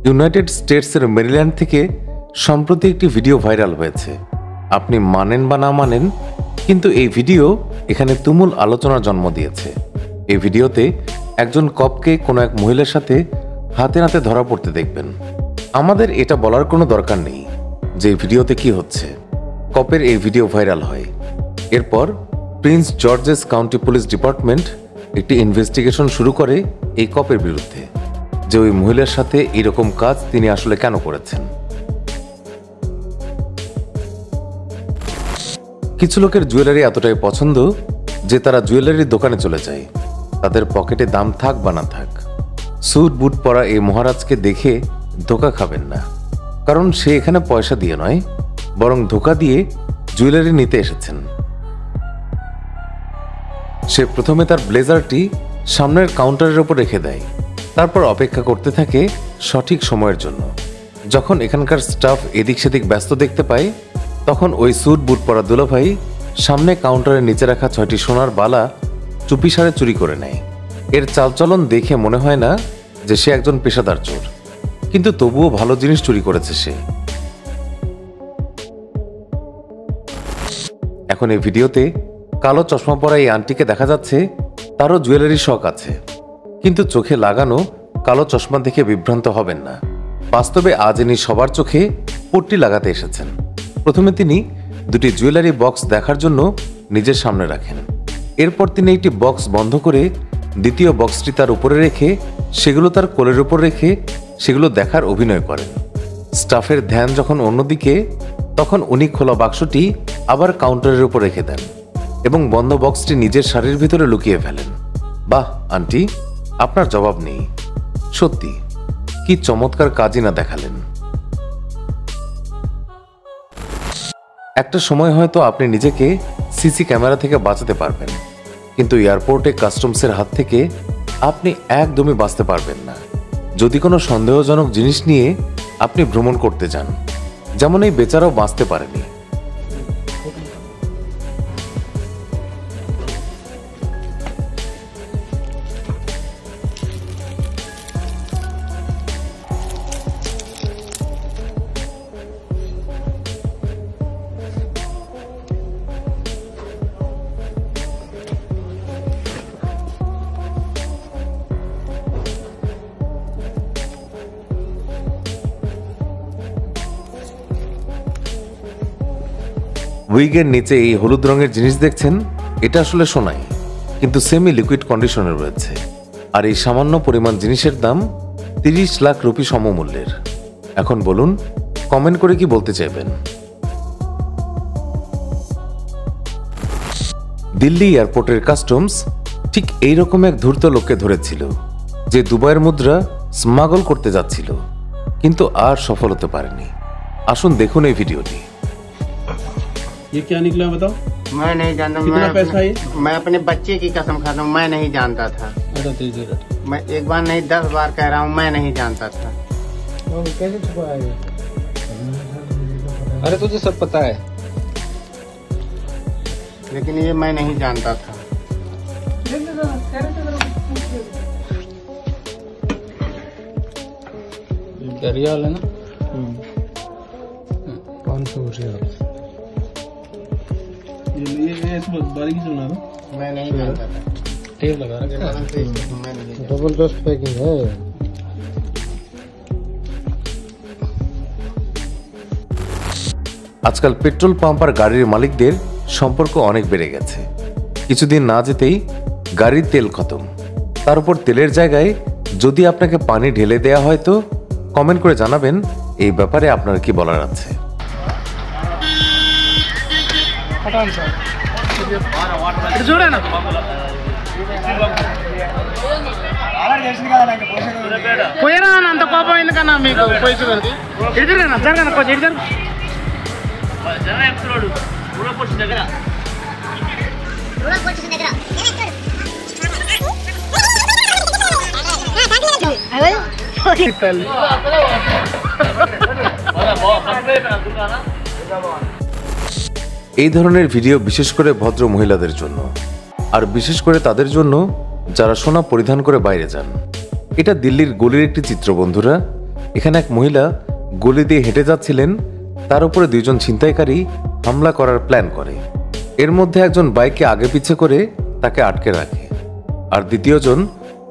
United স্টেটসের Maryland থেকে সম্প্রতি একটি ভিডিও ভাইরাল হয়েছে। আপনি মানেন বা না মানেন, কিন্তু এই ভিডিও এখানে তুমুল আলোচনার জন্ম দিয়েছে। এই ভিডিওতে একজন কপকে কোনো এক মহিলার সাথে হাতে নাতে ধরা পড়তে দেখবেন। আমাদের এটা বলার কোনো দরকার নেই যে এই ভিডিওতে কি হচ্ছে। কপের এই ভিডিও ভাইরাল হয়। এরপর prince Georges county police department একটি ইনভেস্টিগেশন শুরু করে এই কপের বিরুদ্ধে, যে ওই মহিলার সাথে এরকম কাজ তিনি আসলে কেন করেছেন। কিছু লোকের জুয়েলারি এতটাই পছন্দ যে তারা জুয়েলারির দোকানে চলে যায়, তাদের পকেটে দাম থাক বা না থাক। স্যুট বুট পরা এই মহারাজকে দেখে ধোকা খাবেন না, কারণ সে এখানে পয়সা দিয়ে নয়, বরং ধোকা দিয়ে জুয়েলারি নিতে এসেছেন। সে প্রথমে তার ব্লেজারটি সামনের কাউন্টারের ওপর রেখে দেয়, তারপর অপেক্ষা করতে থাকে সঠিক সময়ের জন্য। যখন এখানকার স্টাফ এদিক সেদিক ব্যস্ত দেখতে পায়, তখন ওই স্যুট বুট পরা দুলাভাই সামনে কাউন্টারের নিচে রাখা 6টি সোনার বালা চুপিসারে চুরি করে নেয়। এর চালচলন দেখে মনে হয় না যে সে একজন পেশাদার চোর, কিন্তু তবুও ভালো জিনিস চুরি করেছে সে। এখন এই ভিডিওতে কালো চশমা পরা এই আন্টিকে দেখা যাচ্ছে তারও জুয়েলারির শখ আছে, কিন্তু চোখে লাগানো কালো চশমা দেখে বিভ্রান্ত হবেন না। বাস্তবে আজ ইনি সবার চোখে পট্টি লাগাতে এসেছেন। প্রথমে তিনি দুটি জুয়েলারি বক্স দেখার জন্য নিজের সামনে রাখেন। এরপর তিনি একটি বক্স বন্ধ করে দ্বিতীয় বক্সটি তার উপরে রেখে সেগুলো তার কোলের উপর রেখে সেগুলো দেখার অভিনয় করেন। স্টাফের ধ্যান যখন অন্যদিকে, তখন উনি খোলা বাক্সটি আবার কাউন্টারের উপর রেখে দেন এবং বন্ধ বক্সটি নিজের শাড়ির ভিতরে লুকিয়ে ফেলেন। বাহ আন্টি, আপনার জবাব নেই। সত্যি কি চমৎকার কাজই না দেখালেন। একটা সময় হয়তো আপনি নিজেকে সিসি ক্যামেরা থেকে বাঁচাতে পারবেন, কিন্তু এয়ারপোর্টে কাস্টমসের হাত থেকে আপনি একদমই বাঁচতে পারবেন না যদি কোনো সন্দেহজনক জিনিস নিয়ে আপনি ভ্রমণ করতে যান। যেমন এই বেচারাও বাঁচতে পারেনি। উইগের নিচে এই হলুদ রঙের জিনিস দেখছেন, এটা আসলে সোনাই, কিন্তু সেমি লিকুইড কন্ডিশনে রয়েছে। আর এই সামান্য পরিমাণ জিনিসের দাম 30 লাখ রুপি সমমূল্যের। এখন বলুন, কমেন্ট করে কি বলতে চাইবেন। দিল্লি এয়ারপোর্টের কাস্টমস ঠিক এইরকম এক ধূর্ত লোককে ধরেছিল, যে দুবাইয়ের মুদ্রা স্মাগল করতে যাচ্ছিল, কিন্তু আর সফল হতে পারেনি। আসুন দেখুন এই ভিডিওটি। ये क्या निकला बताओ? मैं नहीं जानता। कितना पैसा है? मैं अपने बच्चे की कसम खाता हूँ, मैं नहीं जानता था। मैं एक बार नहीं 10 बार कह रहा हूँ, मैं नहीं जानता था। कैसे छुपाया? अरे तुझे सब पता है, लेकिन ये मैं नहीं जानता था। रियल है ना? 500 रियल। ये बारीकी सुना दो। मैं नहीं जानता था। टेप लगा रखा है। मैं नहीं जानता। डबल डस्ट पैकिंग है। আজকাল পেট্রোল পাম্প আর গাড়ির মালিকদের সম্পর্ক অনেক বেড়ে গেছে। কিছুদিন না যেতেই গাড়ির তেল খতম। তার উপর তেলের জায়গায় যদি আপনাকে পানি ঢেলে দেয়া হয়, তো কমেন্ট করে জানাবেন এই ব্যাপারে আপনার কি বলার আছে। అంత కోపం ఎందుకన్నా మీకు? ఇద్దరేనా జరగనా కొంచెం ఇద్దరు এই ধরনের ভিডিও বিশেষ করে ভদ্র মহিলাদের জন্য, আর বিশেষ করে তাদের জন্য যারা সোনা পরিধান করে বাইরে যান। এটা দিল্লির গলির একটি চিত্র বন্ধুরা। এখানে এক মহিলা গলি দিয়ে হেঁটে যাচ্ছিলেন, তার উপরে দুইজন ছিনতাইকারী হামলা করার প্ল্যান করে। এর মধ্যে একজন বাইককে আগে পিছে করে তাকে আটকে রাখে, আর দ্বিতীয়জন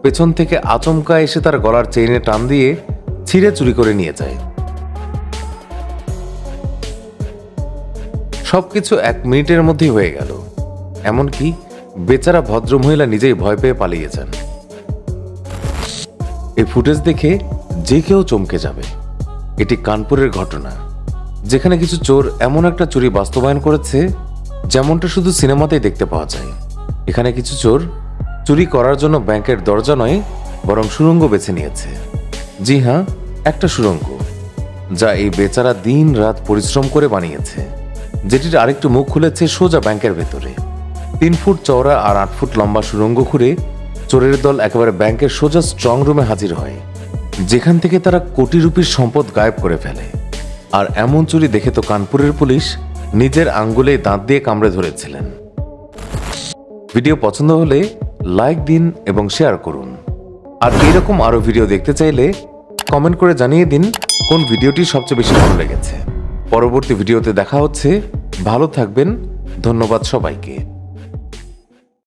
পেছন থেকে আচমকা এসে তার গলার চেইনে টান দিয়ে ছিঁড়ে চুরি করে নিয়ে যায়। সবকিছু 1 মিনিটের মধ্যেই হয়ে গেল। এমনকি বেচারা ভদ্রমহিলা নিজেই ভয় পেয়ে পালিয়ে যান। এই ফুটেজ দেখে যে কেউ চমকে যাবে। এটি কানপুরের ঘটনা, যেখানে কিছু চোর এমন একটা চুরি বাস্তবায়ন করেছে যেমনটা শুধু সিনেমাতেই দেখতে পাওয়া যায়। এখানে কিছু চোর চুরি করার জন্য ব্যাংকের দরজা নয়, বরং সুড়ঙ্গ বেছে নিয়েছে। জি হ্যাঁ, একটা সুড়ঙ্গ, যা এই বেচারা দিন রাত পরিশ্রম করে বানিয়েছে, যেটির আরেকটু মুখ খুলেছে সোজা ব্যাংকের ভেতরে। 3 ফুট চওড়া আর 8 ফুট লম্বা সুড়ঙ্গ খুঁড়ে চোরের দল একেবারে ব্যাংকের সোজা স্ট্রং রুমে হাজির হয়, যেখান থেকে তারা কোটি রুপির সম্পদ গায়েব করে ফেলে। আর এমন চুরি দেখে তো কানপুরের পুলিশ নিজের আঙ্গুলে দাঁত দিয়ে কামড়ে ধরেছিলেন। ভিডিও পছন্দ হলে লাইক দিন এবং শেয়ার করুন। আর এরকম আরো ভিডিও দেখতে চাইলে কমেন্ট করে জানিয়ে দিন কোন ভিডিওটি সবচেয়ে বেশি ভালো লেগেছে। পরবর্তী ভিডিওতে দেখা হচ্ছে। ভালো থাকবেন। ধন্যবাদ সবাইকে।